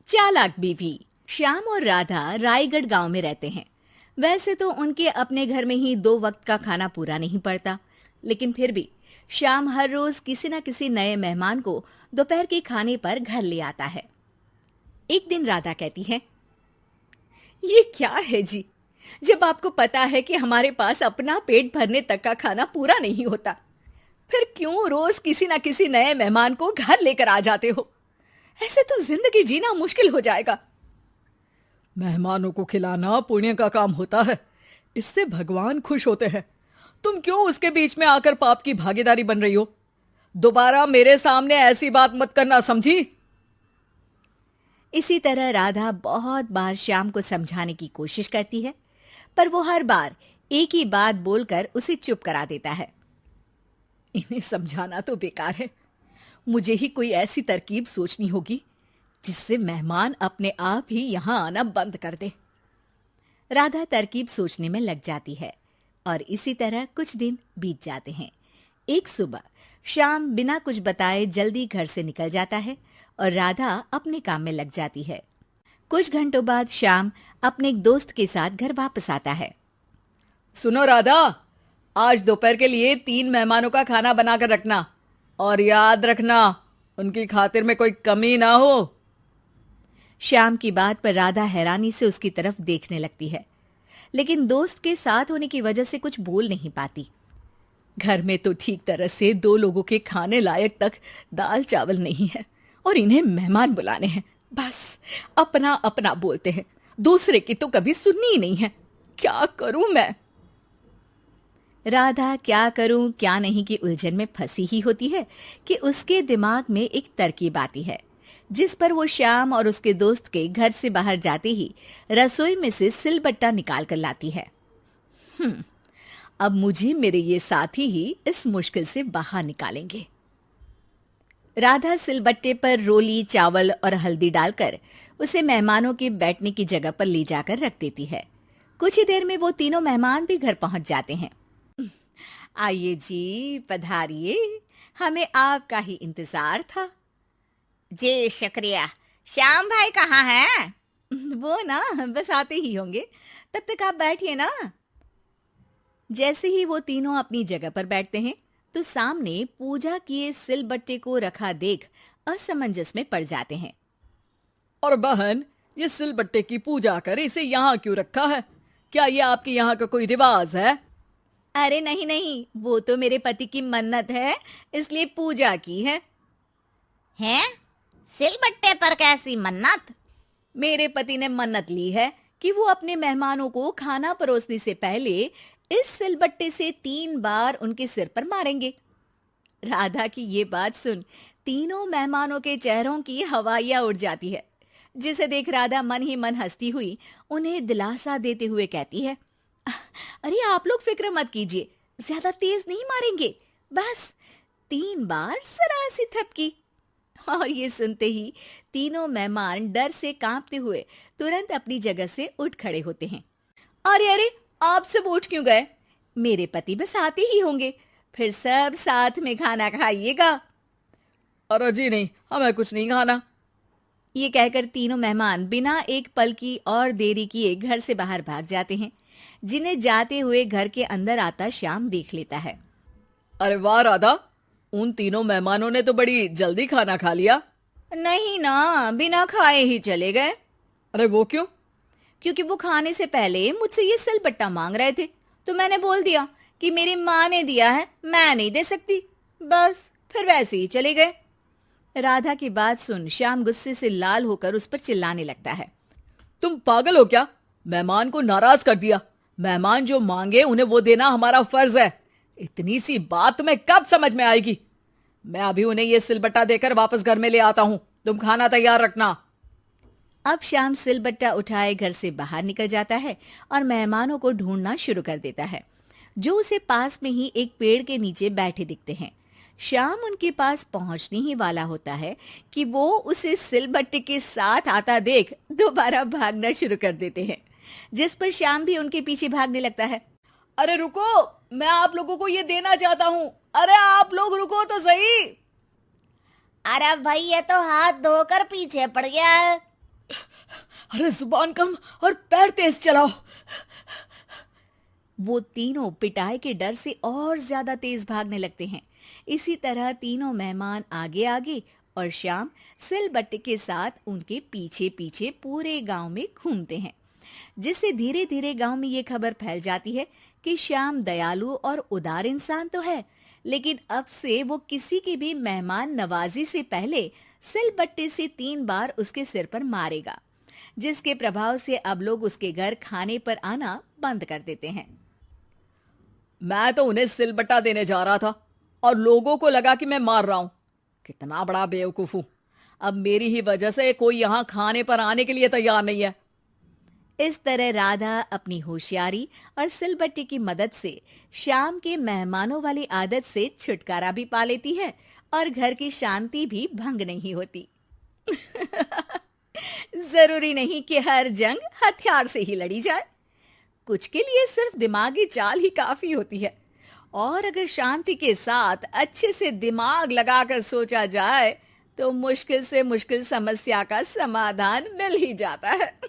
चालाक बीवी। श्याम और राधा रायगढ़ गांव में रहते हैं। वैसे तो उनके अपने घर में ही 2 वक्त का खाना पूरा नहीं पड़ता, लेकिन फिर भी श्याम हर रोज किसी न किसी नए मेहमान को दोपहर के खाने पर घर ले आता है। एक दिन राधा कहती है, ये क्या है जी, जब आपको पता है कि हमारे पास अपना पेट भरने तक का खाना पूरा नहीं होता, फिर क्यों रोज किसी न किसी नए मेहमान को घर लेकर आ जाते हो? ऐसे तो जिंदगी जीना मुश्किल हो जाएगा। मेहमानों को खिलाना पुण्य का काम होता है, इससे भगवान खुश होते हैं। तुम क्यों उसके बीच में आकर पाप की भागीदारी बन रही हो? दोबारा मेरे सामने ऐसी बात मत करना, समझी? इसी तरह राधा बहुत बार श्याम को समझाने की कोशिश करती है, पर वो हर बार एक ही बात बोलकर उसे चुप करा देता है। इन्हें समझाना तो बेकार है। मुझे ही कोई ऐसी तरकीब सोचनी होगी जिससे मेहमान अपने आप ही यहां आना बंद कर दे। राधा तरकीब सोचने में लग जाती है और इसी तरह कुछ दिन बीत जाते हैं। एक सुबह श्याम बिना कुछ बताए जल्दी घर से निकल जाता है और राधा अपने काम में लग जाती है। कुछ घंटों बाद श्याम अपने एक दोस्त के साथ घर वापस आता है। सुनो राधा, आज दोपहर के लिए 3 मेहमानों का खाना बनाकर रखना, और याद रखना उनकी खातिर में कोई कमी ना हो। श्याम की बात पर राधा हैरानी से उसकी तरफ देखने लगती है, लेकिन दोस्त के साथ होने की वजह से कुछ बोल नहीं पाती। घर में तो ठीक तरह से 2 लोगों के खाने लायक तक दाल चावल नहीं है और इन्हें मेहमान बुलाने हैं। बस अपना अपना बोलते हैं, दूसरे की तो कभी सुननी ही नहीं है। क्या करूं मैं? राधा क्या करूं क्या नहीं की उलझन में फंसी ही होती है कि उसके दिमाग में एक तरकीब आती है, जिस पर वो श्याम और उसके दोस्त के घर से बाहर जाते ही रसोई में से सिलबट्टा निकाल कर लाती है। अब मुझे मेरे ये साथी ही इस मुश्किल से बाहर निकालेंगे। राधा सिलबट्टे पर रोली, चावल और हल्दी डालकर उसे मेहमानों के बैठने की जगह पर ले जाकर रख देती है। कुछ ही देर में वो तीनों मेहमान भी घर पहुंच जाते हैं। आइए जी, पधारिए, हमें आपका ही इंतजार था। जी शुक्रिया। श्याम भाई कहाँ हैं? वो ना बस आते ही होंगे, तब तक आप बैठिए ना। जैसे ही वो तीनों अपनी जगह पर बैठते हैं तो सामने पूजा किए सिलबट्टे को रखा देख असमंजस में पड़ जाते हैं। और बहन, ये सिलबट्टे की पूजा कर इसे यहाँ क्यों रखा है? क्या ये आपके यहाँ का कोई रिवाज है? अरे नहीं नहीं, वो तो मेरे पति की मन्नत है, इसलिए पूजा की है। हैं? सिलबट्टे पर कैसी मन्नत? मेरे पति ने मन्नत ली है कि वो अपने मेहमानों को खाना परोसने से पहले इस सिलबट्टे से 3 बार उनके सिर पर मारेंगे। राधा की ये बात सुन तीनों मेहमानों के चेहरों की हवाइयां उड़ जाती है, जिसे देख राधा मन ही मन हंसती हुई उन्हें दिलासा देते हुए कहती है, अरे आप लोग फिक्र मत कीजिए, ज्यादा तेज नहीं मारेंगे, बस 3 बार जरा सी थपकी। और ये सुनते ही तीनों मेहमान डर से कांपते हुए तुरंत अपनी जगह से उठ खड़े होते हैं। अरे अरे, आप सब उठ क्यों गए? मेरे पति बस आते ही होंगे, फिर सब साथ में खाना खाइएगा। अरे जी नहीं, हमें कुछ नहीं खाना। ये कहकर तीनों मेहमान बिना एक पल की और देरी किए घर से बाहर भाग जाते हैं, जिन्हें जाते हुए घर के अंदर आता श्याम देख लेता है। अरे वाह राधा, उन तीनों मेहमानों ने तो बड़ी जल्दी खाना खा लिया। नहीं ना, बिना खाए ही चले गए। अरे वो क्यों? क्योंकि वो खाने से पहले मुझसे ये सिलबट्टा मांग रहे थे, तो मैंने बोल दिया कि मेरी माँ ने दिया है, मैं नहीं दे सकती। बस फिर वैसे ही चले गए। राधा की बात सुन श्याम गुस्से से लाल होकर उस पर चिल्लाने लगता है। तुम पागल हो क्या? मेहमान को नाराज कर दिया। मेहमान जो मांगे उन्हें वो देना हमारा फर्ज है। इतनी सी बात तुम्हें कब समझ में आएगी? मैं अभी उन्हें ये सिलबट्टा देकर वापस घर में ले आता हूं, तुम खाना तैयार रखना। अब श्याम सिलबट्टा उठाए घर से बाहर निकल जाता है और मेहमानों को ढूंढना शुरू कर देता है, जो उसे पास में ही एक पेड़ के नीचे बैठे दिखते हैं। श्याम उनके पास पहुंचने ही वाला होता है कि वो उसे सिलबट्टे के साथ आता देख दोबारा भागना शुरू कर देते हैं, जिस पर श्याम भी उनके पीछे भागने लगता है। अरे रुको, मैं आप लोगों को ये देना चाहता हूं। अरे आप लोग रुको तो सही। अरे भाई, ये तो हाथ धोकर पीछे पड़ गया है। अरे जुबान कम और पैर तेज चलाओ। वो तीनों पिटाई के डर से और ज्यादा तेज भागने लगते हैं। इसी तरह तीनों मेहमान आगे आगे और श्याम सिलबट्टे के साथ उनके पीछे पीछे पूरे गांव में घूमते हैं, जिससे धीरे धीरे गांव में ये खबर फैल जाती है कि श्याम दयालु और उदार इंसान तो है, लेकिन अब से वो किसी की भी मेहमान नवाजी से पहले सिलबट्टे से 3 बार उसके सिर पर मारेगा, जिसके प्रभाव से अब लोग उसके घर खाने पर आना बंद कर देते हैं। मैं तो उन्हें सिलबट्टा देने जा रहा था और लोगों को लगा कि मैं मार रहा हूं। कितना बड़ा बेवकूफ हूं। अब मेरी ही वजह से कोई यहां खाने पर आने के लिए तैयार नहीं है। इस तरह राधा अपनी होशियारी और सिलबट्टे की मदद से श्याम के मेहमानों वाली आदत से छुटकारा भी पा लेती है और घर की शांति भी भंग नहीं होती। जरूरी नहीं कि हर जंग हथियार से ही लड़ी जाए। कुछ के लिए सिर्फ दिमागी चाल ही काफी होती है, और अगर शांति के साथ अच्छे से दिमाग लगाकर सोचा जाए तो मुश्किल से मुश्किल समस्या का समाधान मिल ही जाता है।